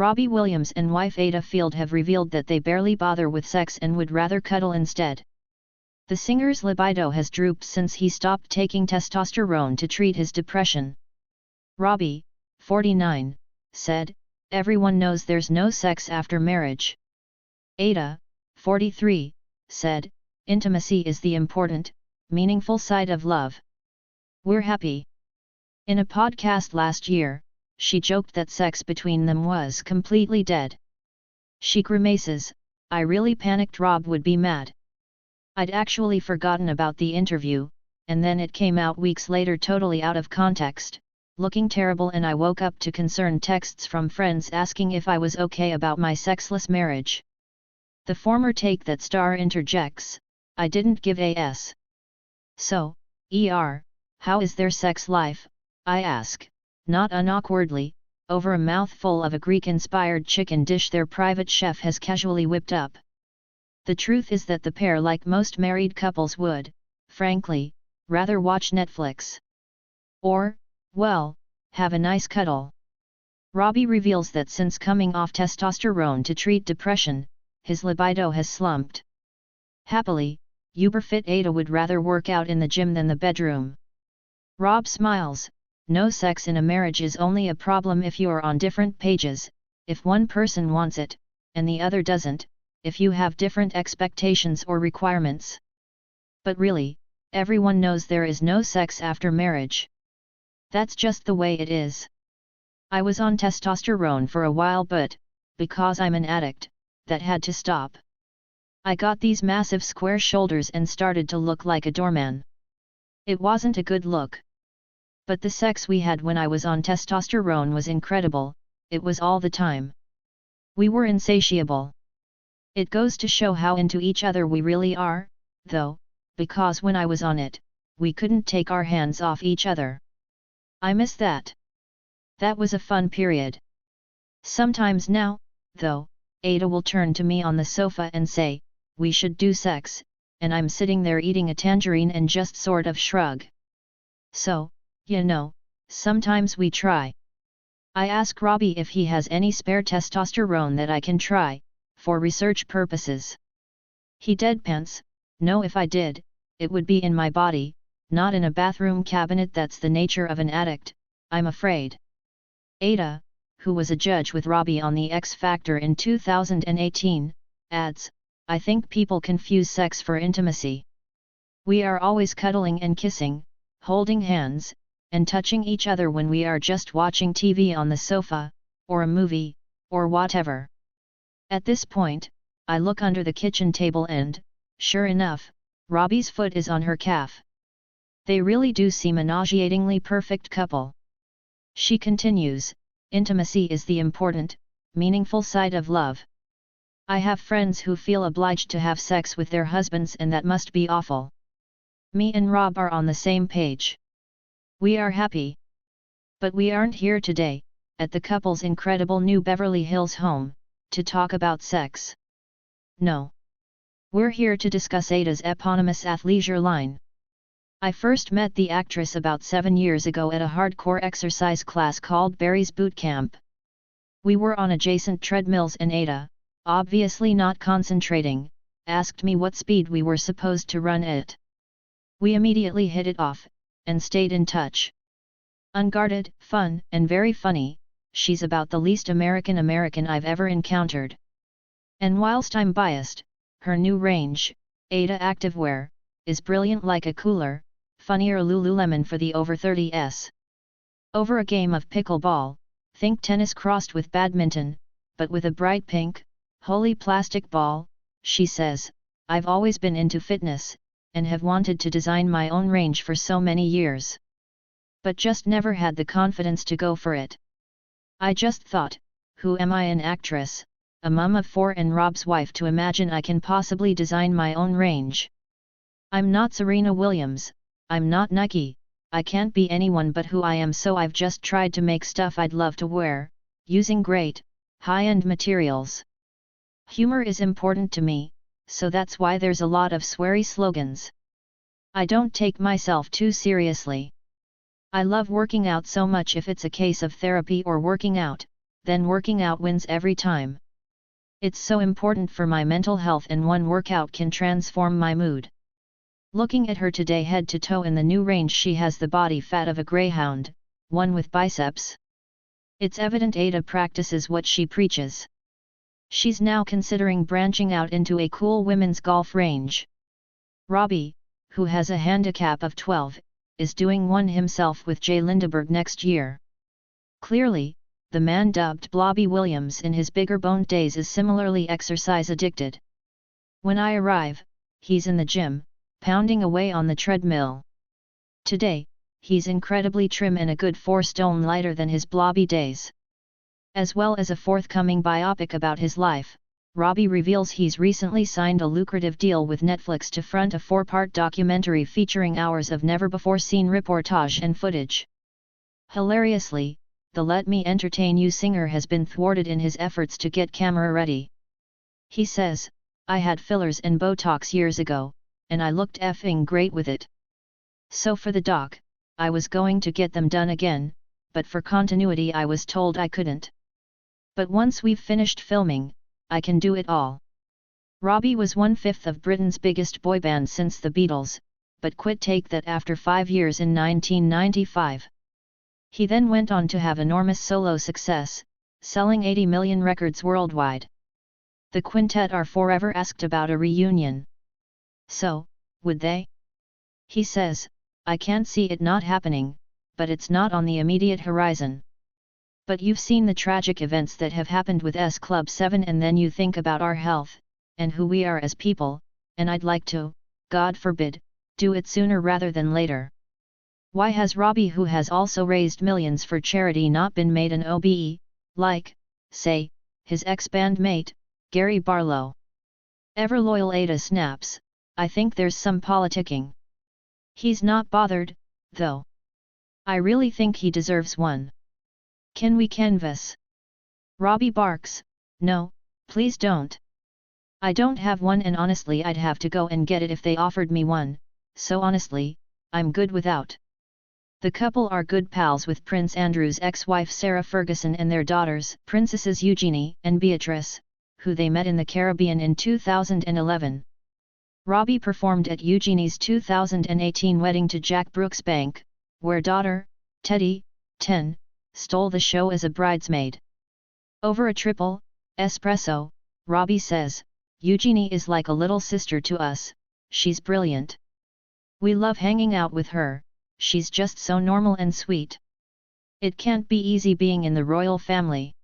Robbie Williams and wife Ayda Field have revealed that they barely bother with sex and would rather cuddle instead. The singer's libido has drooped since he stopped taking testosterone to treat his depression. Robbie, 49, said, "Everyone knows there's no sex after marriage." Ayda, 43, said, "Intimacy is the important, meaningful side of love. We're happy." In a podcast last year, she joked that sex between them was completely dead. She grimaces, "I really panicked Rob would be mad. I'd actually forgotten about the interview, and then it came out weeks later totally out of context, looking terrible, and I woke up to concerned texts from friends asking if I was okay about my sexless marriage." The former take that star interjects, "I didn't give a s. So, how is their sex life, I ask, not unawkwardly, over a mouthful of a Greek-inspired chicken dish their private chef has casually whipped up. The truth is that the pair, like most married couples, would, frankly, rather watch Netflix. Or, well, have a nice cuddle." Robbie reveals that since coming off testosterone to treat depression, his libido has slumped. Happily, uber-fit Ayda would rather work out in the gym than the bedroom. Rob smiles, "No sex in a marriage is only a problem if you're on different pages, if one person wants it, and the other doesn't, if you have different expectations or requirements. But really, everyone knows there is no sex after marriage. That's just the way it is. I was on testosterone for a while, but, because I'm an addict, that had to stop. I got these massive square shoulders and started to look like a doorman. It wasn't a good look. But the sex we had when I was on testosterone was incredible, it was all the time. We were insatiable. It goes to show how into each other we really are, though, because when I was on it, we couldn't take our hands off each other. I miss that. That was a fun period. Sometimes now, though, Ayda will turn to me on the sofa and say, 'We should do sex,' and I'm sitting there eating a tangerine and just sort of shrug. So, you know, sometimes we try. I ask Robbie if he has any spare testosterone that I can try, for research purposes. He deadpans, 'No, if I did, it would be in my body, not in a bathroom cabinet. That's the nature of an addict, I'm afraid.'" Ayda, who was a judge with Robbie on The X Factor in 2018, adds, "I think people confuse sex for intimacy. We are always cuddling and kissing, holding hands, and touching each other when we are just watching TV on the sofa, or a movie, or whatever. At this point, I look under the kitchen table and, sure enough, Robbie's foot is on her calf. They really do seem a nauseatingly perfect couple." She continues, "Intimacy is the important, meaningful side of love. I have friends who feel obliged to have sex with their husbands, and that must be awful. Me and Rob are on the same page. We are happy. But we aren't here today, at the couple's incredible new Beverly Hills home, to talk about sex. No. We're here to discuss Ayda's eponymous athleisure line. I first met the actress about 7 years ago at a hardcore exercise class called Barry's Boot Camp. We were on adjacent treadmills and Ayda, obviously not concentrating, asked me what speed we were supposed to run at. We immediately hit it off, and stayed in touch. Unguarded, fun, and very funny, she's about the least American I've ever encountered. And whilst I'm biased, her new range, Ayda Activewear, is brilliant like a cooler, funnier Lululemon for the over 30s. Over a game of pickleball, think tennis crossed with badminton, but with a bright pink, holy plastic ball, she says, "I've always been into fitness, and have wanted to design my own range for so many years. But just never had the confidence to go for it. I just thought, who am I, an actress, a mum of 4 and Rob's wife, to imagine I can possibly design my own range? I'm not Serena Williams, I'm not Nike, I can't be anyone but who I am, so I've just tried to make stuff I'd love to wear, using great, high-end materials. Humor is important to me, so that's why there's a lot of sweary slogans. I don't take myself too seriously. I love working out so much, if it's a case of therapy or working out, then working out wins every time. It's so important for my mental health, and one workout can transform my mood. Looking at her today head to toe in the new range, she has the body fat of a greyhound, one with biceps. It's evident Ayda practices what she preaches. She's now considering branching out into a cool women's golf range. Robbie, who has a handicap of 12, is doing one himself with Jay Lindeberg next year. Clearly, the man dubbed ROBBIE Williams in his bigger boned days is similarly exercise addicted. When I arrive, he's in the gym, pounding away on the treadmill. Today, he's incredibly trim and a good 4 stone lighter than his blobby days. As well as a forthcoming biopic about his life, Robbie reveals he's recently signed a lucrative deal with Netflix to front a 4-part documentary featuring hours of never-before-seen reportage and footage. Hilariously, the Let Me Entertain You singer has been thwarted in his efforts to get camera ready. He says, "I had fillers and Botox years ago, and I looked effing great with it. So for the doc, I was going to get them done again, but for continuity I was told I couldn't. But once we've finished filming, I can do it all." Robbie was 1/5 of Britain's biggest boy band since the Beatles, but quit Take That after 5 years in 1995. He then went on to have enormous solo success, selling 80 million records worldwide. The quintet are forever asked about a reunion. So, would they? He says, "I can't see it not happening, but it's not on the immediate horizon. But you've seen the tragic events that have happened with S Club 7, and then you think about our health, and who we are as people, and I'd like to, God forbid, do it sooner rather than later." Why has Robbie, who has also raised millions for charity, not been made an OBE, like, say, his ex-bandmate, Gary Barlow? Ever loyal Ayda snaps, "I think there's some politicking." He's not bothered, though. "I really think he deserves one. Can we canvass?" Robbie barks, "No, please don't. I don't have one, and honestly I'd have to go and get it if they offered me one, so honestly, I'm good without." The couple are good pals with Prince Andrew's ex-wife Sarah Ferguson and their daughters, Princesses Eugenie and Beatrice, who they met in the Caribbean in 2011. Robbie performed at Eugenie's 2018 wedding to Jack Brooksbank, where daughter, Teddy, 10, stole the show as a bridesmaid. Over a triple espresso, Robbie says, "Eugenie is like a little sister to us, she's brilliant. We love hanging out with her, she's just so normal and sweet. It can't be easy being in the royal family."